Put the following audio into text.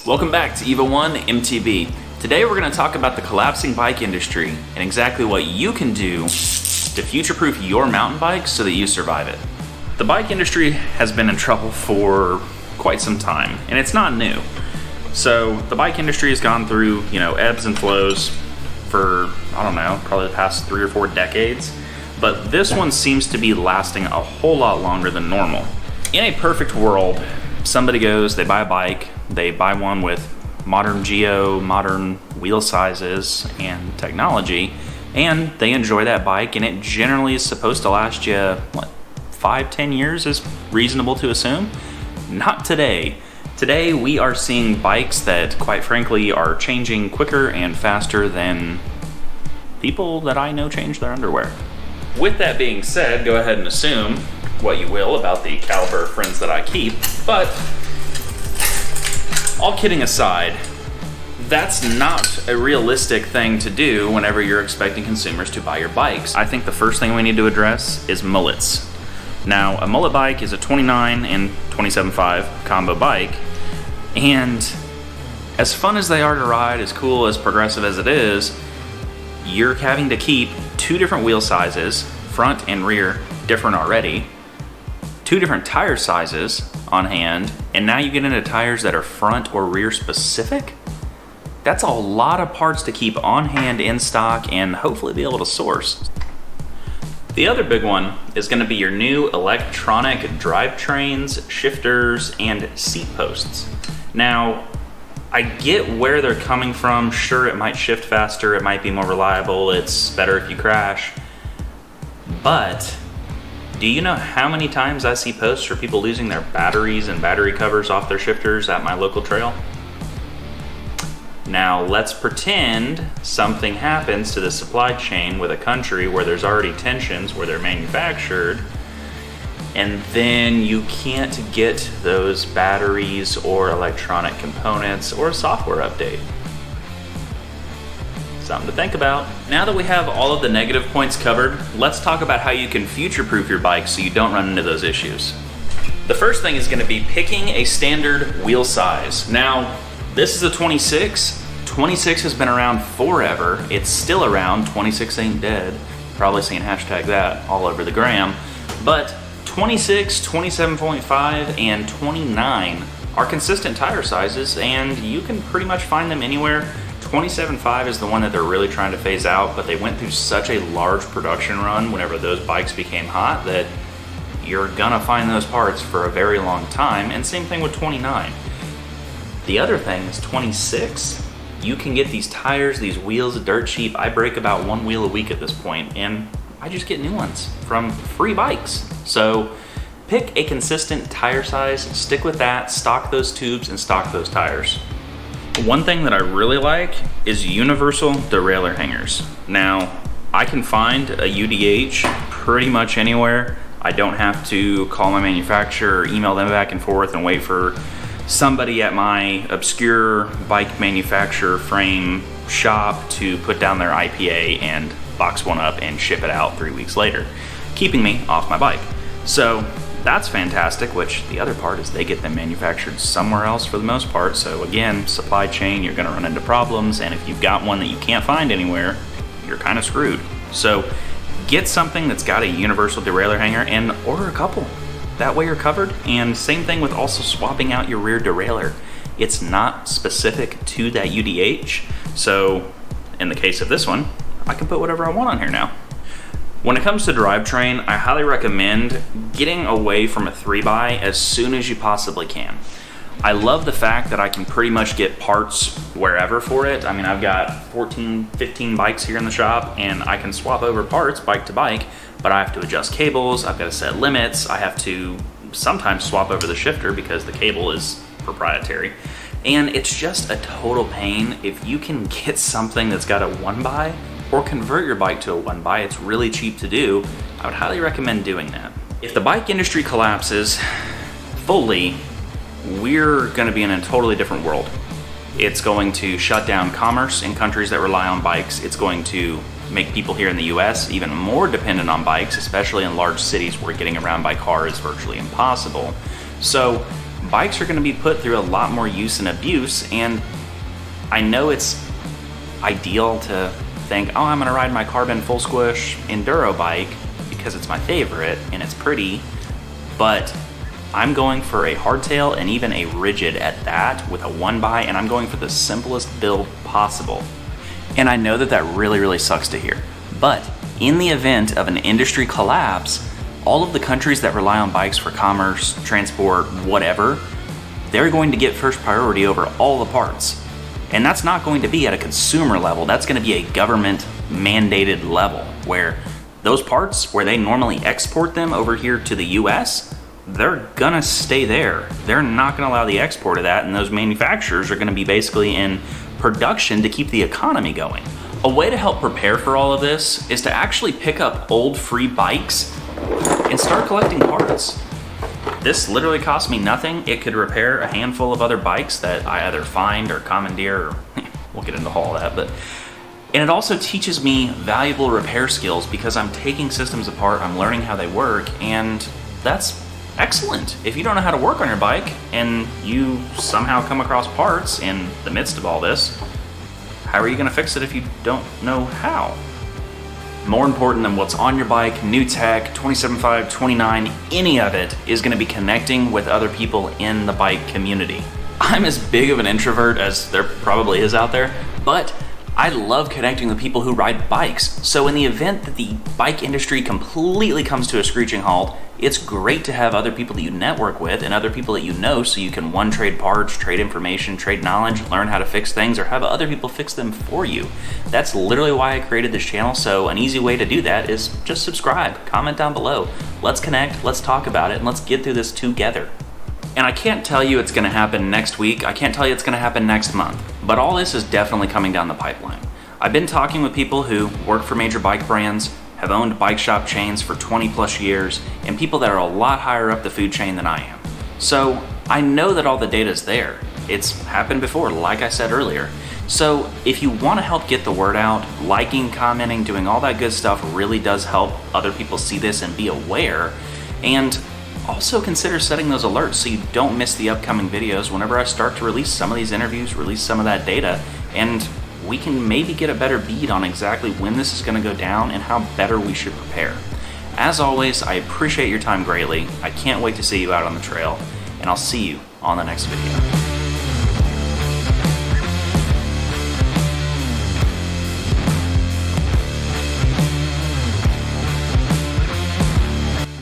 Welcome back to EVO 1 MTB. Today we're going to talk about the collapsing bike industry and exactly what you can do to future-proof your mountain bike so that you survive it. The bike industry has been in trouble for quite some time, and it's not new. So the bike industry has gone through, ebbs and flows for, probably the past 3 or 4 decades. But this one seems to be lasting a whole lot longer than normal. In a perfect world, somebody goes, they buy a bike, they buy one with modern geo, modern wheel sizes and technology, and they enjoy that bike, and it generally is supposed to last you, 5-10 years is reasonable to assume? Not today. Today we are seeing bikes that, quite frankly, are changing quicker and faster than people that I know change their underwear. With that being said, go ahead and assume what you will about the caliber of friends that I keep, but all kidding aside, that's not a realistic thing to do whenever you're expecting consumers to buy your bikes. I think the first thing we need to address is mullets. Now, a mullet bike is a 29 and 27.5 combo bike, and as fun as they are to ride, as cool, as progressive as it is, you're having to keep 2 different wheel sizes, front and rear, different already, 2 different tire sizes on hand, and now you get into tires that are front or rear specific? That's a lot of parts to keep on hand in stock and hopefully be able to source. The other big one is going to be your new electronic drivetrains, shifters, and seat posts. Now, I get where they're coming from. Sure, it might shift faster, it might be more reliable, it's better if you crash, but do you know how many times I see posts for people losing their batteries and battery covers off their shifters at my local trail? Now, let's pretend something happens to the supply chain with a country where there's already tensions where they're manufactured, and then you can't get those batteries or electronic components or a software update. Something to think about. Now that we have all of the negative points covered, let's talk about how you can future-proof your bike so you don't run into those issues. The first thing is going to be picking a standard wheel size. Now, this is a 26. 26 has been around forever. It's still around. 26 ain't dead. Probably seeing hashtag that all over the gram. But 26, 27.5, and 29 are consistent tire sizes, and you can pretty much find them anywhere. 27.5 is the one that they're really trying to phase out, but they went through such a large production run whenever those bikes became hot that you're gonna find those parts for a very long time, and same thing with 29. The other thing is 26. You can get these tires, these wheels dirt cheap. I break about 1 wheel a week at this point, and I just get new ones from free bikes. So pick a consistent tire size, stick with that, stock those tubes, and stock those tires. One thing that I really like is universal derailleur hangers. Now, I can find a UDH pretty much anywhere. I don't have to call my manufacturer or email them back and forth and wait for somebody at my obscure bike manufacturer frame shop to put down their IPA and box one up and ship it out 3 weeks later, keeping me off my bike. So that's fantastic, which the other part is they get them manufactured somewhere else for the most part. So again, supply chain, you're gonna run into problems, and if you've got one that you can't find anywhere, you're kind of screwed. So get something that's got a universal derailleur hanger and order a couple. That way you're covered. And same thing with also swapping out your rear derailleur. It's not specific to that UDH. So in the case of this one, I can put whatever I want on here now. When it comes to drivetrain, I highly recommend getting away from a 3x as soon as you possibly can. I love the fact that I can pretty much get parts wherever for it. I mean, I've got 14, 15 bikes here in the shop, and I can swap over parts bike to bike, but I have to adjust cables, I've got to set limits, I have to sometimes swap over the shifter because the cable is proprietary. And it's just a total pain. If you can get something that's got a 1x, or convert your bike to a 1x, it's really cheap to do. I would highly recommend doing that. If the bike industry collapses fully, we're gonna be in a totally different world. It's going to shut down commerce in countries that rely on bikes. It's going to make people here in the US even more dependent on bikes, especially in large cities where getting around by car is virtually impossible. So bikes are going to be put through a lot more use and abuse, and I know it's ideal to think, oh, I'm going to ride my carbon full squish enduro bike because it's my favorite and it's pretty, but I'm going for a hardtail and even a rigid at that with a 1x, and I'm going for the simplest build possible. And I know that that really sucks to hear, but in the event of an industry collapse, all of the countries that rely on bikes for commerce, transport, whatever, they're going to get first priority over all the parts. And that's not going to be at a consumer level, that's going to be a government mandated level where those parts, where they normally export them over here to the US, they're gonna stay there. They're not gonna allow the export of that, and those manufacturers are gonna be basically in production to keep the economy going. A way to help prepare for all of this is to actually pick up old free bikes and start collecting parts. This literally cost me nothing. It could repair a handful of other bikes that I either find or commandeer, or we'll get into all that, and it also teaches me valuable repair skills because I'm taking systems apart, I'm learning how they work, and that's excellent. If you don't know how to work on your bike and you somehow come across parts in the midst of all this, how are you going to fix it if you don't know how? More important than what's on your bike, new tech, 27.5, 29, any of it is going to be connecting with other people in the bike community. I'm as big of an introvert as there probably is out there, but I love connecting with people who ride bikes. So in the event that the bike industry completely comes to a screeching halt, it's great to have other people that you network with and other people that you know, so you can trade parts, trade information, trade knowledge, learn how to fix things, or have other people fix them for you. That's literally why I created this channel, so an easy way to do that is just subscribe, comment down below. Let's connect, let's talk about it, and let's get through this together. And I can't tell you it's gonna happen next week, I can't tell you it's gonna happen next month, but all this is definitely coming down the pipeline. I've been talking with people who work for major bike brands, have owned bike shop chains for 20 plus years, and people that are a lot higher up the food chain than I am. So I know that all the data is there. It's happened before, like I said earlier. So if you want to help get the word out, liking, commenting, doing all that good stuff really does help other people see this and be aware. And also consider setting those alerts so you don't miss the upcoming videos whenever I start to release some of these interviews, release some of that data, and we can maybe get a better bead on exactly when this is going to go down and how better we should prepare. As always, I appreciate your time greatly. I can't wait to see you out on the trail, and I'll see you on the next video.